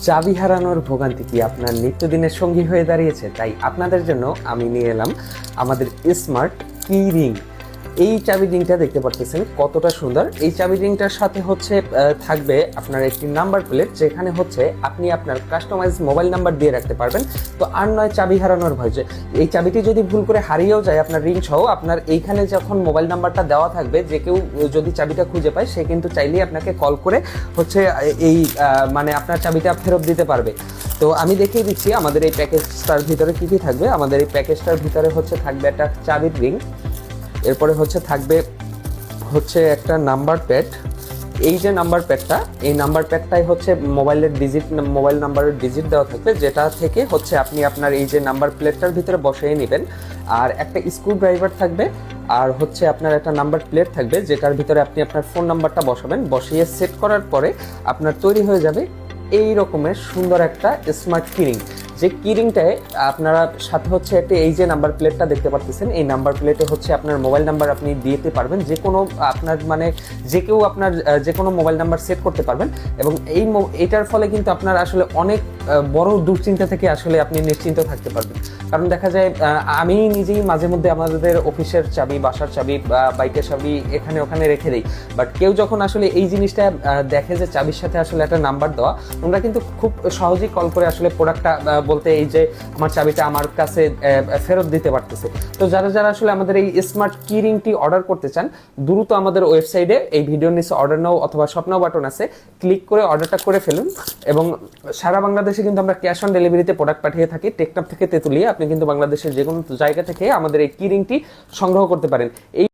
চাবি হারানোর ভোগান্তি কি আপনার নিত্যদিনের সঙ্গী হয়ে দাঁড়িয়েছে? তাই আপনাদের জন্য আমি নিয়ে এলাম আমাদের স্মার্ট কি রিং। এই চাবি রিংটা দেখতে পাচ্ছেন কতটা সুন্দর। এই চাবি রিংটার সাথে হচ্ছে থাকবে আপনার একটি নাম্বার প্লেট, যেখানে হচ্ছে আপনি আপনার কাস্টমাইজ মোবাইল নাম্বার দিয়ে রাখতে পারবেন। তো আর নয় চাবি হারানোর ভয়, যে এই চাবিটি যদি ভুল করে হারিয়েও যায় আপনার রিং সহ, আপনার এইখানে যখন মোবাইল নাম্বারটা দেওয়া থাকবে, যে কেউ যদি চাবিটা খুঁজে পায় সে কিন্তু চাইলেই আপনাকে কল করে হচ্ছে এই মানে আপনার চাবিটা ফেরত দিতে পারবে। তো আমি দেখিয়ে দিচ্ছি আমাদের এই প্যাকেজটার ভিতরে কী কী থাকবে। আমাদের এই প্যাকেজটার ভিতরে হচ্ছে থাকবে একটা চাবির রিং, এরপরে হচ্ছে থাকবে হচ্ছে একটা নাম্বার প্যাড। এই যে নাম্বার প্যাডটা, এই নাম্বার প্যাডটাই হচ্ছে মোবাইল নাম্বারের ডিজিট দেওয়া থাকবে, যেটা থেকে হচ্ছে আপনি আপনার এই যে নাম্বার প্লেটটার ভিতরে বসিয়ে নেবেন। আর একটা স্ক্রু ড্রাইভার থাকবে, আর হচ্ছে আপনার একটা নাম্বার প্লেট থাকবে, যেটার ভিতরে আপনি আপনার ফোন নাম্বারটা বসাবেন। বসিয়ে সেট করার পরে আপনার তৈরি হয়ে যাবে এই রকমের সুন্দর একটা স্মার্ট কিরিং। যে কিরিংটায় আপনারা সাথে হচ্ছে একটা এই যে নাম্বার প্লেটটা দেখতে পাচ্ছেন, এই নাম্বার প্লেটে হচ্ছে আপনার মোবাইল নাম্বার আপনি দিতে পারবেন, যে কোনো আপনার মানে যে কেউ আপনার যে কোনো মোবাইল নাম্বার সেট করতে পারবেন। এবং এইটার ফলে কিন্তু আপনার আসলে অনেক বড় দুশ্চিন্তা থেকে আসলে আপনি নিশ্চিন্ত থাকতে পারবেন। কারণ দেখা যায় আমি নিজেই মাঝে মধ্যে আমাদের অফিসের চাবি, বাসার চাবি, বাইকের চাবি এখানে ওখানে রেখে দিই। বাট কেউ যখন আসলে এই জিনিসটা দেখে যে চাবির সাথে আসলে একটা নাম্বার দেওয়া, আমরা কিন্তু খুব সহজেই কল করে আসলে প্রোডাক্টটা বলতে এই যে আমার চাবিটা আমার কাছে ফেরত দিতে পারতেছে। তো যারা যারা আসলে আমাদের এই স্মার্ট কি রিংটি অর্ডার করতে চান, দ্রুত আমাদের ওয়েবসাইটে এই ভিডিওর নিচে অর্ডার নাও অথবা শপ নাও বাটন আছে, ক্লিক করে অর্ডারটা করে ফেলুন। এবং সারা বাংলাদেশে কিন্তু আমরা ক্যাশ অন ডেলিভারিতে প্রোডাক্ট পাঠিয়ে থাকি। টেকনাফ থেকে তেঁতুলিয়া আপনি কিন্তু বাংলাদেশের যে কোনো জায়গা থেকে আমাদের এই কি রিংটি সংগ্রহ করতে পারেন। এই